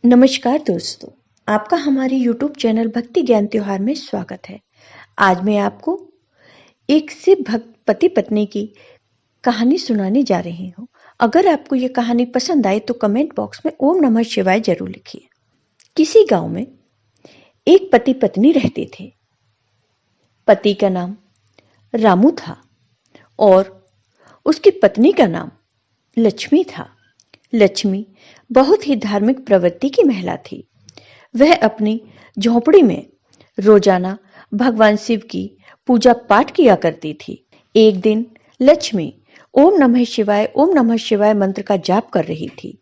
नमस्कार दोस्तों, आपका हमारे YouTube चैनल भक्ति ज्ञान त्योहार में स्वागत है। आज मैं आपको एक शिव भक्त पति पत्नी की कहानी सुनाने जा रही हूँ। अगर आपको ये कहानी पसंद आए तो कमेंट बॉक्स में ओम नमः शिवाय जरूर लिखिए। किसी गांव में एक पति पत्नी रहते थे। पति का नाम रामू था और उसकी पत्नी का नाम लक्ष्मी था। लक्ष्मी बहुत ही धार्मिक प्रवृत्ति की महिला थी। वह अपनी झोपड़ी में रोजाना भगवान शिव की पूजा पाठ किया करती थी। एक दिन लक्ष्मी ओम नमः शिवाय मंत्र का जाप कर रही थी।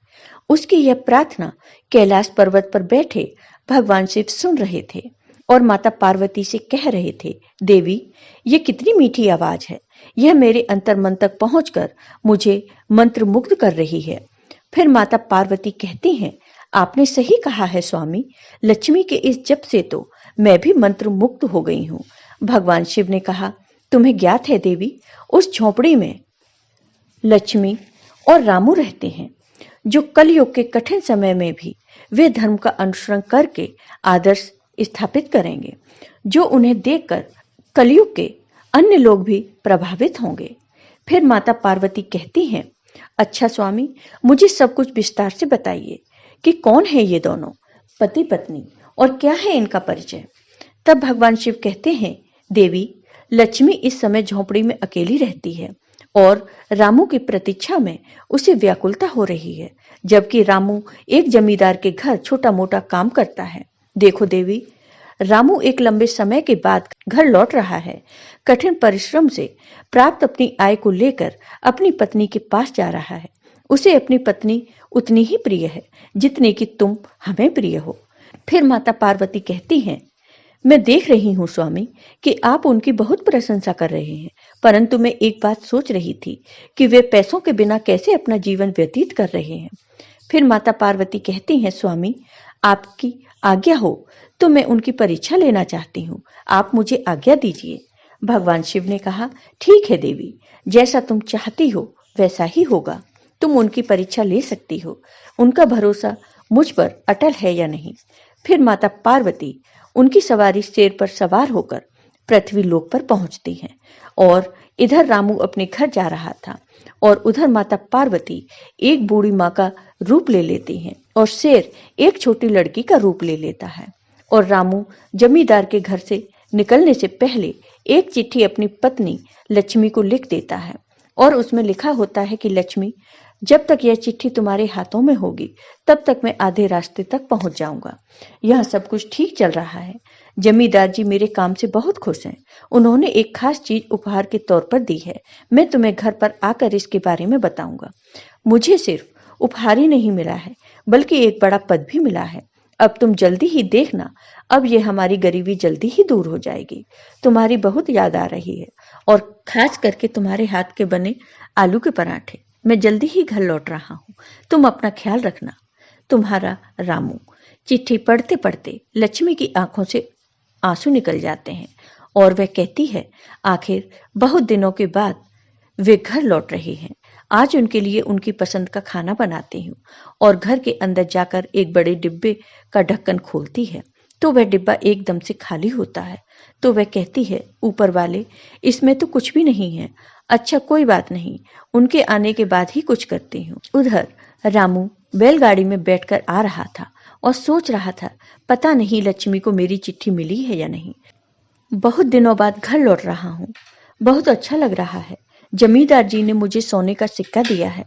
उसकी यह प्रार्थना कैलाश पर्वत पर बैठे भगवान शिव सुन रहे थे और माता पार्वती से कह रहे थे, देवी, ये कितनी मीठी आवाज है। यह मेरे अंतर मन तक पहुंचकर मुझे मंत्र मुग्ध कर रही है। फिर माता पार्वती कहती हैं, आपने सही कहा है स्वामी, लक्ष्मी के इस जप से तो मैं भी मंत्र मुक्त हो गई हूँ। भगवान शिव ने कहा, तुम्हें ज्ञात है देवी, उस झोपड़ी में लक्ष्मी और रामू रहते हैं, जो कलयुग के कठिन समय में भी वे धर्म का अनुसरण करके आदर्श स्थापित करेंगे, जो उन्हें देखकर कलयुग के अन्य लोग भी प्रभावित होंगे। फिर माता पार्वती कहती हैं, अच्छा स्वामी, मुझे सब कुछ विस्तार से बताइए कि कौन है ये दोनों पति पत्नी और क्या है इनका परिचय। तब भगवान शिव कहते हैं, देवी, लक्ष्मी इस समय झोपड़ी में अकेली रहती है और रामू की प्रतीक्षा में उसे व्याकुलता हो रही है, जबकि रामू एक जमींदार के घर छोटा मोटा काम करता है। देखो देवी, रामू एक लंबे समय के बाद घर लौट रहा है। कठिन परिश्रम से प्राप्त अपनी आय को लेकर अपनी पत्नी के पास जा रहा है। उसे अपनी पत्नी उतनी ही प्रिय है जितनी कि तुम हमें प्रिय हो। फिर माता पार्वती कहती हैं, मैं देख रही हूँ स्वामी कि आप उनकी बहुत प्रशंसा कर रहे हैं, परंतु मैं एक बात सोच रही थी कि वे पैसों के बिना कैसे अपना जीवन व्यतीत कर रहे हैं। फिर माता पार्वती कहती हैं, स्वामी, आपकी आज्ञा हो तो मैं उनकी परीक्षा लेना चाहती हूँ, आप मुझे आज्ञा दीजिए। भगवान शिव ने कहा, ठीक है देवी, जैसा तुम चाहती हो वैसा ही होगा। तुम उनकी परीक्षा ले सकती हो। उनका भरोसा मुझ पर अटल है या नहीं। फिर माता पार्वती उनकी सवारी शेर पर सवार होकर पृथ्वी लोक पर पहुंचती हैं और इधर रामू अपने घर जा रहा था और उधर माता पार्वती एक बूढ़ी माँ का रूप ले लेती हैं और शेर एक छोटी लड़की का रूप ले लेता है। और रामू जमींदार के घर से निकलने से पहले एक चिट्ठी अपनी पत्नी लक्ष्मी को लिख देता है और उसमें लिखा होता है कि लक्ष्मी, जब तक यह चिट्ठी तुम्हारे हाथों में होगी तब तक मैं आधे रास्ते तक पहुंच जाऊंगा। यह सब कुछ ठीक चल रहा है। जमींदार जी मेरे काम से बहुत खुश हैं। उन्होंने एक खास चीज उपहार के तौर पर दी है। मैं तुम्हें घर पर आकर इसके बारे में बताऊंगा। मुझे सिर्फ उपहार ही नहीं मिला है, बल्कि एक बड़ा पद भी मिला है। अब तुम जल्दी ही देखना, अब ये हमारी गरीबी जल्दी ही दूर हो जाएगी। तुम्हारी बहुत याद आ रही है और खास करके तुम्हारे हाथ के बने आलू के पराठे। मैं जल्दी ही घर लौट रहा हूँ, तुम अपना ख्याल रखना। तुम्हारा रामू। चिट्ठी पढ़ते पढ़ते लक्ष्मी की आंखों से आंसू निकल जाते हैं और वह कहती है, आखिर बहुत दिनों के बाद वे घर लौट रहे हैं। आज उनके लिए उनकी पसंद का खाना बनाती हूँ और घर के अंदर जाकर एक बड़े डिब्बे का ढक्कन खोलती है तो वह डिब्बा एकदम से खाली होता है। तो वह कहती है, ऊपर वाले, इसमें तो कुछ भी नहीं है। अच्छा, कोई बात नहीं, उनके आने के बाद ही कुछ करती हूँ। उधर रामू बैलगाड़ी में बैठकर आ रहा था और सोच रहा था, पता नहीं लक्ष्मी को मेरी चिट्ठी मिली है या नहीं। बहुत दिनों बाद घर लौट रहा हूँ, बहुत अच्छा लग रहा है। जमींदार जी ने मुझे सोने का सिक्का दिया है।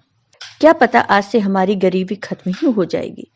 क्या पता आज से हमारी गरीबी खत्म ही हो जाएगी।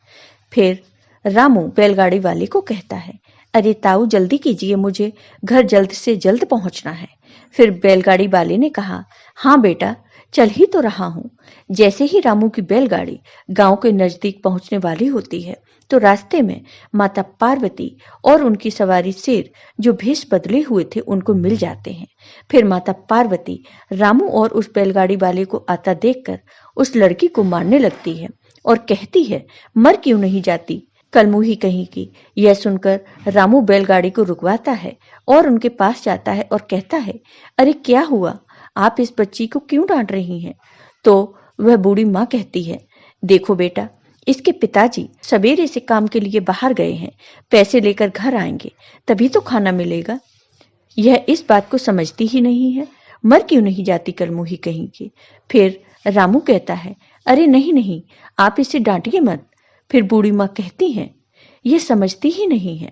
फिर रामू बैलगाड़ी वाले को कहता है, अरे ताऊ, जल्दी कीजिए, मुझे घर जल्द से जल्द पहुंचना है। फिर बैलगाड़ी वाले ने कहा, हाँ बेटा, चल ही तो रहा हूँ। जैसे ही रामू की बैलगाड़ी गांव के नजदीक पहुंचने वाली होती है तो रास्ते में माता पार्वती और उनकी सवारी शेर, जो भेष बदले हुए थे, उनको मिल जाते हैं। फिर माता पार्वती रामू और उस बैलगाड़ी वाले को आता देखकर उस लड़की को मारने लगती है और कहती है, मर क्यों नहीं जाती, कलमुही कहीं की। यह सुनकर रामू बैलगाड़ी को रुकवाता है और उनके पास जाता है और कहता है, अरे क्या हुआ, आप इस बच्ची को क्यों डांट रही हैं। तो वह बूढ़ी माँ कहती है, देखो बेटा, इसके पिताजी सवेरे से काम के लिए बाहर गए हैं, पैसे लेकर घर आएंगे तभी तो खाना मिलेगा। यह इस बात को समझती ही नहीं है, मर क्यों नहीं जाती कलमुही कहीं की। फिर रामू कहता है, अरे नहीं नहीं, आप इसे डांटिए मत। फिर बूढ़ी माँ कहती है, ये समझती ही नहीं है।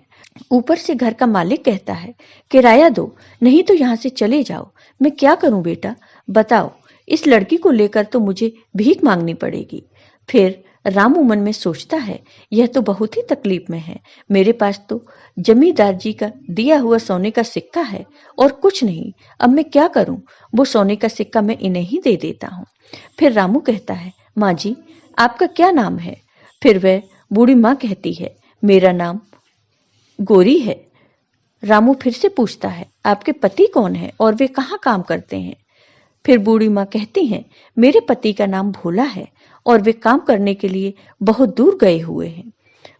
ऊपर से घर का मालिक कहता है, किराया दो नहीं तो यहाँ से चले जाओ। मैं क्या करूं बेटा, बताओ। इस लड़की को लेकर तो मुझे भीख मांगनी पड़ेगी। फिर रामू मन में सोचता है, यह तो बहुत ही तकलीफ में है। मेरे पास तो जमींदार जी का दिया हुआ सोने का सिक्का है और कुछ नहीं। अब मैं क्या करूं, वो सोने का सिक्का मैं इन्हें ही दे देता हूं। फिर रामू कहता है, माँ जी आपका क्या नाम है। फिर वह बूढ़ी माँ कहती है, मेरा नाम गोरी है। रामू फिर से पूछता है, आपके पति कौन है और वे कहाँ काम करते हैं। फिर बूढ़ी माँ कहती हैं, मेरे पति का नाम भोला है और वे काम करने के लिए बहुत दूर गए हुए हैं।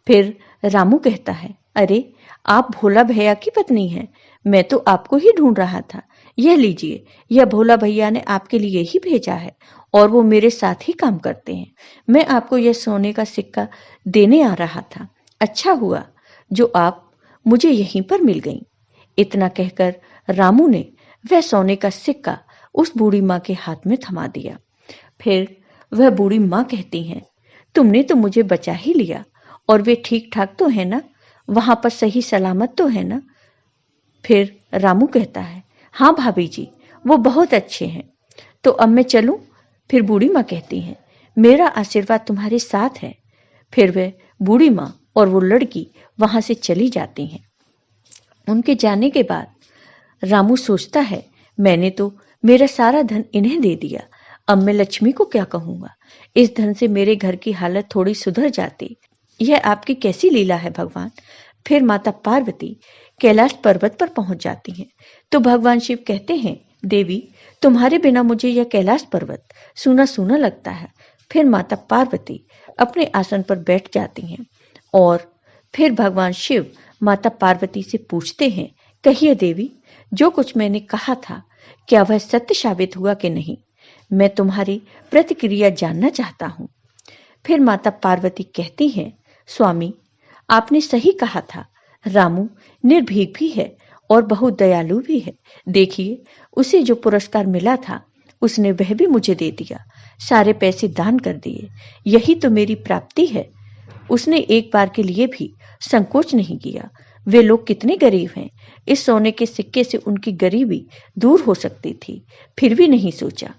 फिर रामू कहता है, अरे आप भोला भैया की पत्नी हैं, मैं तो आपको ही ढूंढ रहा था। यह लीजिए, यह भोला भैया ने आपके लिए ही भेजा है और वो मेरे साथ ही काम करते हैं। मैं आपको यह सोने का सिक्का देने आ रहा था। अच्छा हुआ जो आप मुझे यहीं पर मिल गईं। इतना कहकर रामू ने वह सोने का सिक्का उस बूढ़ी माँ के हाथ में थमा दिया। फिर वह बूढ़ी माँ कहती हैं, तुमने तो मुझे बचा ही लिया और वे ठीक ठाक तो है ना, वहां पर सही सलामत तो है ना। फिर रामू कहता है, हाँ भाभी जी, वो बहुत अच्छे हैं। तो अब मैं चलूं। फिर बूढ़ी माँ कहती हैं, मेरा आशीर्वाद तुम्हारे साथ है। फिर वह बूढ़ी माँ और वो लड़की वहां से चली जाती हैं। उनके जाने के बाद रामू सोचता है, मैंने तो मेरा सारा धन इन्हें दे दिया। अब मैं लक्ष्मी को क्या कहूंगा। इस धन से मेरे घर की हालत थोड़ी सुधर जाती। यह आपकी कैसी लीला है भगवान। फिर माता पार्वती कैलाश पर्वत पर पहुंच जाती हैं। तो भगवान शिव कहते हैं, देवी तुम्हारे बिना मुझे यह कैलाश पर्वत सूना सूना लगता है। फिर माता पार्वती अपने आसन पर बैठ जाती हैं और फिर भगवान शिव माता पार्वती से पूछते हैं, कहिए देवी, जो कुछ मैंने कहा था क्या वह सत्य साबित हुआ कि नहीं। मैं तुम्हारी प्रतिक्रिया जानना चाहता हूँ। फिर माता पार्वती कहती हैं, स्वामी आपने सही कहा था। रामू निर्भीक भी है और बहुत दयालु भी है। देखिए उसे जो पुरस्कार मिला था उसने वह भी मुझे दे दिया, सारे पैसे दान कर दिए। यही तो मेरी प्राप्ति है। उसने एक बार के लिए भी संकोच नहीं किया। वे लोग कितने गरीब हैं, इस सोने के सिक्के से उनकी गरीबी दूर हो सकती थी, फिर भी नहीं सोचा।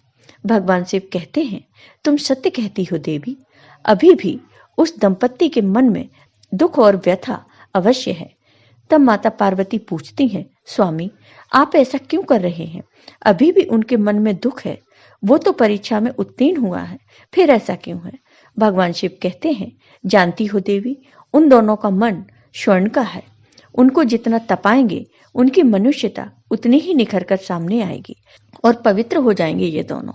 भगवान शिव कहते हैं, तुम सत्य कहती हो देवी। अभी भी उस दंपत्ति के मन में दुख और व्यथा अवश्य है। तब माता पार्वती पूछती हैं, स्वामी आप ऐसा क्यों कर रहे हैं। अभी भी उनके मन में दुख है। वो तो परीक्षा में उत्तीर्ण हुआ है, फिर ऐसा क्यों है। भगवान शिव कहते हैं, जानती हो देवी, उन दोनों का मन स्वर्ण का है। उनको जितना तपाएंगे उनकी मनुष्यता उतनी ही निखर कर सामने आएगी और पवित्र हो जाएंगे ये दोनों।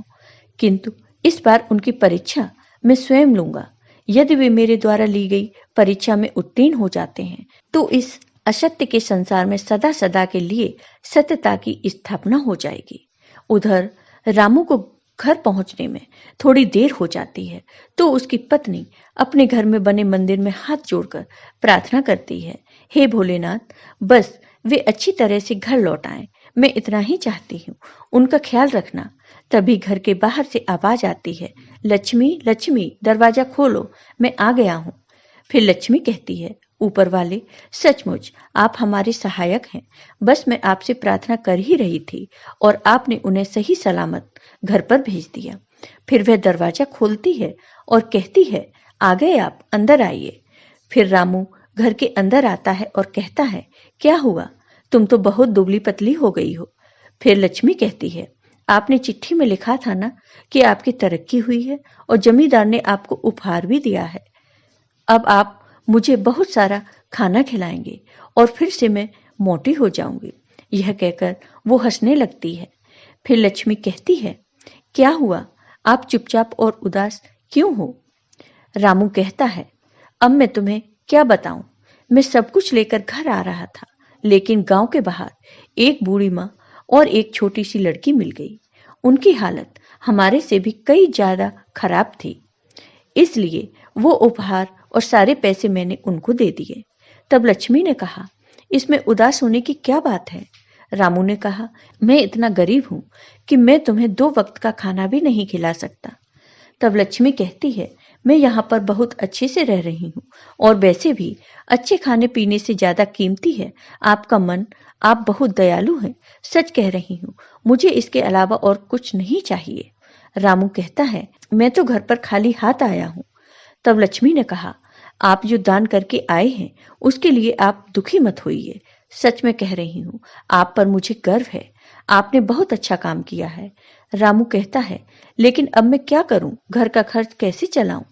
किंतु इस बार उनकी परीक्षा मैं स्वयं लूंगा। यदि वे मेरे द्वारा ली गई परीक्षा में उत्तीर्ण हो जाते हैं तो इस असत्य के संसार में सदा सदा के लिए सत्यता की स्थापना हो जाएगी। उधर रामू को घर पहुंचने में थोड़ी देर हो जाती है तो उसकी पत्नी अपने घर में बने मंदिर में हाथ जोड़कर प्रार्थना करती है, हे भोलेनाथ, बस वे अच्छी तरह से घर लौट आए, मैं इतना ही चाहती हूँ, उनका ख्याल रखना। तभी घर के बाहर से आवाज आती है, लक्ष्मी लक्ष्मी दरवाजा खोलो, मैं आ गया हूँ। फिर लक्ष्मी कहती है, ऊपर वाले सचमुच आप हमारे सहायक हैं। बस मैं आपसे प्रार्थना कर ही रही थी और आपने उन्हें सही सलामत घर पर भेज दिया। फिर वह दरवाजा खोलती है और कहती है, आ गए आप, अंदर आइए। फिर रामू घर के अंदर आता है और कहता है, क्या हुआ, तुम तो बहुत दुबली पतली हो गई हो। फिर लक्ष्मी कहती है, आपने चिट्ठी में लिखा था ना कि आपकी तरक्की हुई है और जमींदार ने आपको उपहार भी दिया है। अब आप मुझे बहुत सारा खाना खिलाएंगे और फिर से मैं मोटी हो जाऊंगी। यह कहकर वो हंसने लगती है। फिर लक्ष्मी कहती है, क्या हुआ, आप चुपचाप और उदास क्यों हो। रामू कहता है, अब मैं तुम्हें क्या बताऊं, मैं सब कुछ लेकर घर आ रहा था, लेकिन गांव के बाहर एक बूढ़ी माँ और एक छोटी सी लड़की मिल गई। उनकी हालत हमारे से भी कई ज्यादा खराब थी। इसलिए वो उपहार और सारे पैसे मैंने उनको दे दिए। तब लक्ष्मी ने कहा, इसमें उदास होने की क्या बात है? रामू ने कहा, मैं इतना गरीब हूं कि मैं तुम्हें 2 वक्त का खाना भी नहीं खिला सकता। तब लक्ष्मी कहती है, मैं यहाँ पर बहुत अच्छे से रह रही हूँ और वैसे भी अच्छे खाने पीने से ज्यादा कीमती है आपका मन। आप बहुत दयालु हैं, सच कह रही हूँ, मुझे इसके अलावा और कुछ नहीं चाहिए। रामू कहता है, मैं तो घर पर खाली हाथ आया हूँ। तब लक्ष्मी ने कहा, आप जो दान करके आए हैं उसके लिए आप दुखी मत होइए। सच में कह रही हूँ, आप पर मुझे गर्व है। आपने बहुत अच्छा काम किया है। रामू कहता है, लेकिन अब मैं क्या करूं, घर का खर्च कैसे चलाऊं?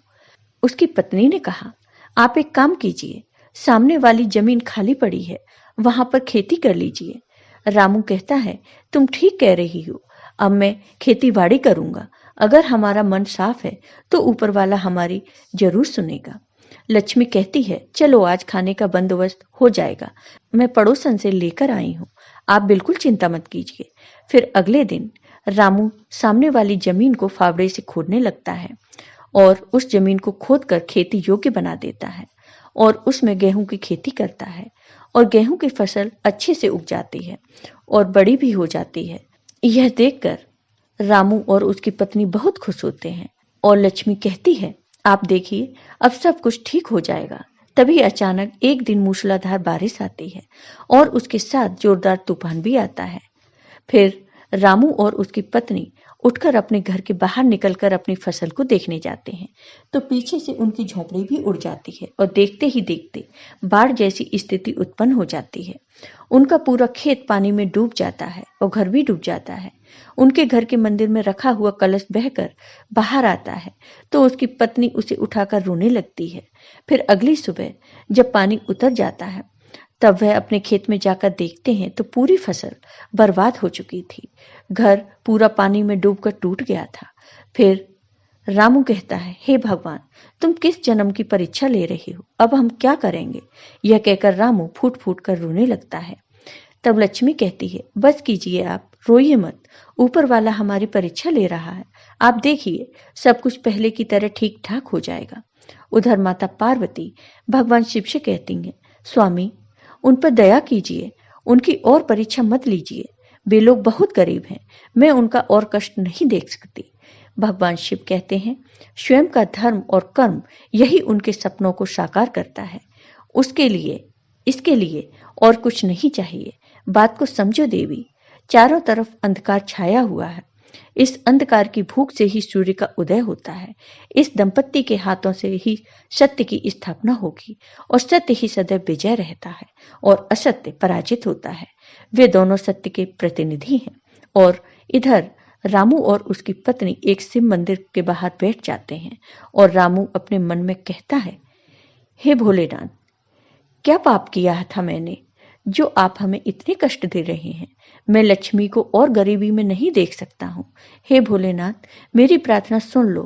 उसकी पत्नी ने कहा, आप एक काम कीजिए, सामने वाली जमीन खाली पड़ी है, वहां पर खेती कर लीजिए। रामू कहता है, तुम ठीक कह रही हो, अब मैं खेती बाड़ी करूंगा। अगर हमारा मन साफ है तो ऊपर वाला हमारी जरूर सुनेगा। लक्ष्मी कहती है, चलो आज खाने का बंदोबस्त हो जाएगा, मैं पड़ोसन से लेकर आई हूँ, आप बिल्कुल चिंता मत कीजिए। फिर अगले दिन रामू सामने वाली जमीन को फावड़े से खोदने लगता है और उस जमीन को खोदकर खेती योग्य बना देता है और उसमें गेहूं की खेती करता है और गेहूं की फसल अच्छे से उग जाती है और बड़ी भी हो जाती है। यह देखकर रामू और उसकी पत्नी बहुत खुश होते हैं और लक्ष्मी कहती है, आप देखिए अब सब कुछ ठीक हो जाएगा। तभी अचानक एक दिन मूसलाधार बारिश आती है और उसके साथ जोरदार तूफान भी आता है। फिर रामू और उसकी पत्नी उठकर अपने घर के बाहर निकलकर अपनी फसल को देखने जाते हैं तो पीछे से उनकी झोंपड़ी भी उड़ जाती है और देखते ही देखते बाढ़ जैसी स्थिति उत्पन्न हो जाती है। उनका पूरा खेत पानी में डूब जाता है और घर भी डूब जाता है। उनके घर के मंदिर में रखा हुआ कलश बहकर बाहर आता है तो उसकी पत्नी उसे उठाकर रोने लगती है। फिर अगली सुबह जब पानी उतर जाता है तब वह अपने खेत में जाकर देखते हैं तो पूरी फसल बर्बाद हो चुकी थी। घर पूरा पानी में डूबकर टूट गया था। फिर रामू कहता है, हे भगवान, तुम किस जन्म की परीक्षा ले रही हो, अब हम क्या करेंगे? यह कहकर रामू फूट फूट कर रोने लगता है। तब लक्ष्मी कहती है, बस कीजिए, आप रोइए मत, ऊपर वाला हमारी परीक्षा ले रहा है। आप देखिए सब कुछ पहले की तरह ठीक ठाक हो जाएगा। उधर माता पार्वती भगवान शिव से कहती हैं, स्वामी, उन पर दया कीजिए, उनकी और परीक्षा मत लीजिए, वे लोग बहुत गरीब हैं, मैं उनका और कष्ट नहीं देख सकती। भगवान शिव कहते हैं, स्वयं का धर्म और कर्म यही उनके सपनों को साकार करता है, उसके लिए इसके लिए और कुछ नहीं चाहिए। बात को समझो देवी, चारों तरफ अंधकार छाया हुआ है, इस अंधकार की भूख से ही सूर्य का उदय होता है। इस दंपत्ति के हाथों से ही सत्य की स्थापना होगी और सत्य ही सदैव विजय रहता है और असत्य पराजित होता है। वे दोनों सत्य के प्रतिनिधि हैं। और इधर रामू और उसकी पत्नी एक शिव मंदिर के बाहर बैठ जाते हैं और रामू अपने मन में कहता है, हे भोलेनाथ, क्या पाप किया था मैंने जो आप हमें इतने कष्ट दे रहे हैं? मैं लक्ष्मी को और गरीबी में नहीं देख सकता हूँ। हे भोलेनाथ, मेरी प्रार्थना सुन लो।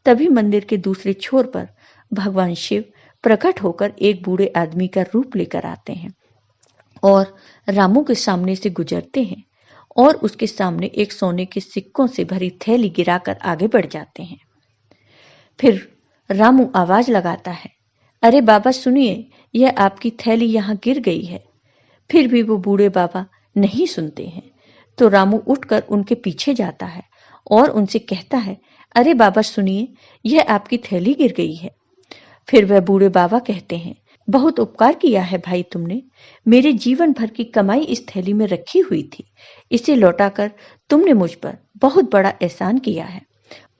तभी मंदिर के दूसरे छोर पर भगवान शिव प्रकट होकर एक बूढ़े आदमी का रूप लेकर आते हैं और रामू के सामने से गुजरते हैं और उसके सामने एक सोने के सिक्कों से भरी थैली गिराकर आगे बढ़ जाते हैं। फिर रामू आवाज लगाता है, अरे बाबा सुनिए, यह आपकी थैली यहाँ गिर गई है। फिर भी वो बूढ़े बाबा नहीं सुनते हैं तो रामू उठकर उनके पीछे जाता है और उनसे कहता है, अरे बाबा सुनिए, यह आपकी थैली गिर गई है। फिर वह बूढ़े बाबा कहते हैं, बहुत उपकार किया है भाई तुमने, मेरे जीवन भर की कमाई इस थैली में रखी हुई थी, इसे लौटाकर तुमने मुझ पर बहुत बड़ा एहसान किया है,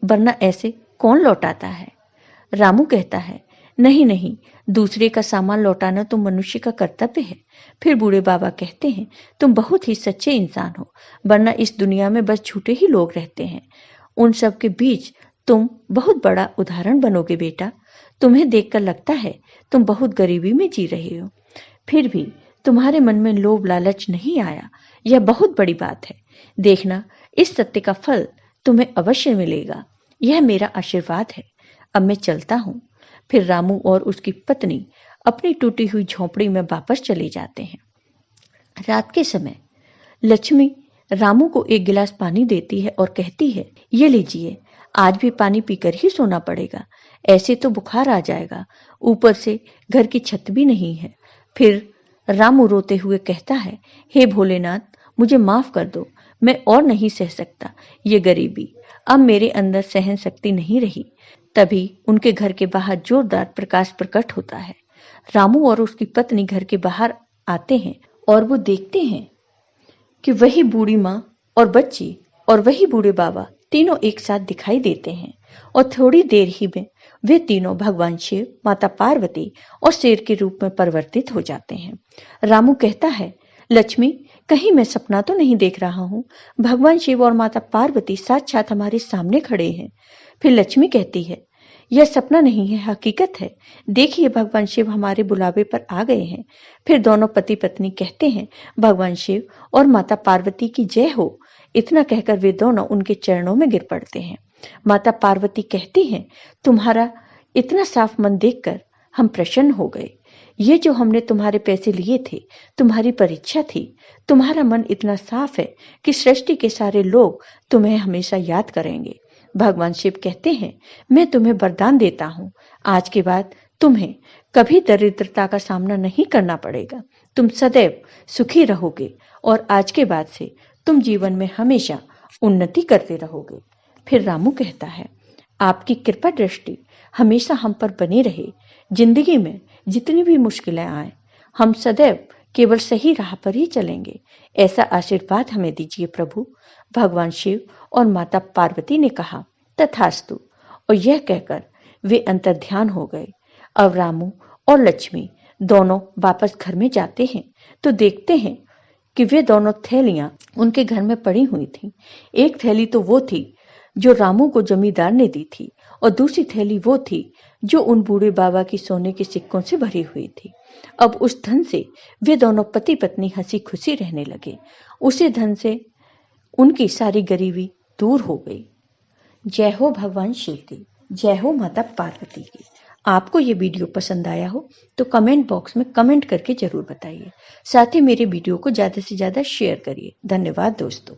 वरना ऐसे कौन लौटाता है? रामू कहता है, नहीं नहीं, दूसरे का सामान लौटाना तो मनुष्य का कर्तव्य है। फिर बूढ़े बाबा कहते हैं, तुम बहुत ही सच्चे इंसान हो, वरना इस दुनिया में बस झूठे ही लोग रहते हैं। उन सब के बीच तुम बहुत बड़ा उदाहरण बनोगे बेटा। तुम्हें देखकर लगता है तुम बहुत गरीबी में जी रहे हो, फिर भी तुम्हारे मन में लोभ लालच नहीं आया, यह बहुत बड़ी बात है। देखना, इस सत्य का फल तुम्हें अवश्य मिलेगा, यह मेरा आशीर्वाद है। अब मैं चलता हूँ। फिर रामू और उसकी पत्नी अपनी टूटी हुई झोंपड़ी में वापस चले जाते हैं। रात के समय लक्ष्मी रामू को एक गिलास पानी देती है और कहती है, ये लीजिए, आज भी पानी पीकर ही सोना पड़ेगा। ऐसे तो बुखार आ जाएगा, ऊपर से घर की छत भी नहीं है। फिर रामू रोते हुए कहता है, हे भोलेनाथ, मुझे माफ कर दो, मैं और नहीं सह सकता ये गरीबी। अब मेरे अंदर सहन शक्ति नहीं रही। तभी उनके घर के बाहर जोरदार प्रकाश प्रकट होता है। रामू और उसकी पत्नी घर के बाहर आते हैं और वो देखते हैं कि वही बूढ़ी माँ और बच्ची और वही बूढ़े बाबा तीनों एक साथ दिखाई देते हैं। और थोड़ी देर ही में वे तीनों भगवान शिव, माता पार्वती और शेर के रूप में परिवर्तित हो जाते हैं। रामू कहता है, लक्ष्मी, कहीं मैं सपना तो नहीं देख रहा हूँ? भगवान शिव और माता पार्वती साक्षात हमारे सामने खड़े हैं। फिर लक्ष्मी कहती है, यह सपना नहीं है, हकीकत है। देखिए, भगवान शिव हमारे बुलावे पर आ गए हैं। फिर दोनों पति पत्नी कहते हैं, भगवान शिव और माता पार्वती की जय हो। इतना कहकर वे दोनों उनके चरणों में गिर पड़ते हैं। माता पार्वती कहती हैं, तुम्हारा इतना साफ मन देखकर हम प्रसन्न हो गए। ये जो हमने तुम्हारे पैसे लिए थे, तुम्हारी परीक्षा थी। तुम्हारा मन इतना साफ है कि सृष्टि के सारे लोग तुम्हें हमेशा याद करेंगे। भगवान शिव कहते हैं, मैं तुम्हें वरदान देता हूँ, आज के बाद तुम्हें कभी दरिद्रता का सामना नहीं करना पड़ेगा। तुम सदैव सुखी रहोगे और आज के बाद से तुम जीवन में हमेशा उन्नति करते रहोगे। फिर रामू कहता है, आपकी कृपा दृष्टि हमेशा हम पर बनी रहे। जिंदगी में जितनी भी मुश्किलें आए, हम सदैव केवल सही राह पर ही चलेंगे। ऐसा आशीर्वाद हमें दीजिए प्रभु। भगवान शिव और माता पार्वती ने कहा, तथास्तु। और यह कहकर वे अंतर्ध्यान हो गए। अब रामू और लक्ष्मी दोनों वापस घर में जाते हैं तो देखते हैं कि वे दोनों थैलियां उनके घर में पड़ी हुई थीं। एक थैली तो वो थी जो रामू को जमींदार ने दी थी और दूसरी थैली वो थी जो उन बूढ़े बाबा की सोने के सिक्कों से भरी हुई थी। अब उस धन से वे दोनों पति पत्नी हंसी खुशी रहने लगे। उसी धन से उनकी सारी गरीबी दूर हो गई। जय हो भगवान शिव की, जय हो माता पार्वती की। आपको ये वीडियो पसंद आया हो तो कमेंट बॉक्स में कमेंट करके जरूर बताइए। साथ ही मेरे वीडियो को ज़्यादा से ज़्यादा शेयर करिए। धन्यवाद दोस्तों।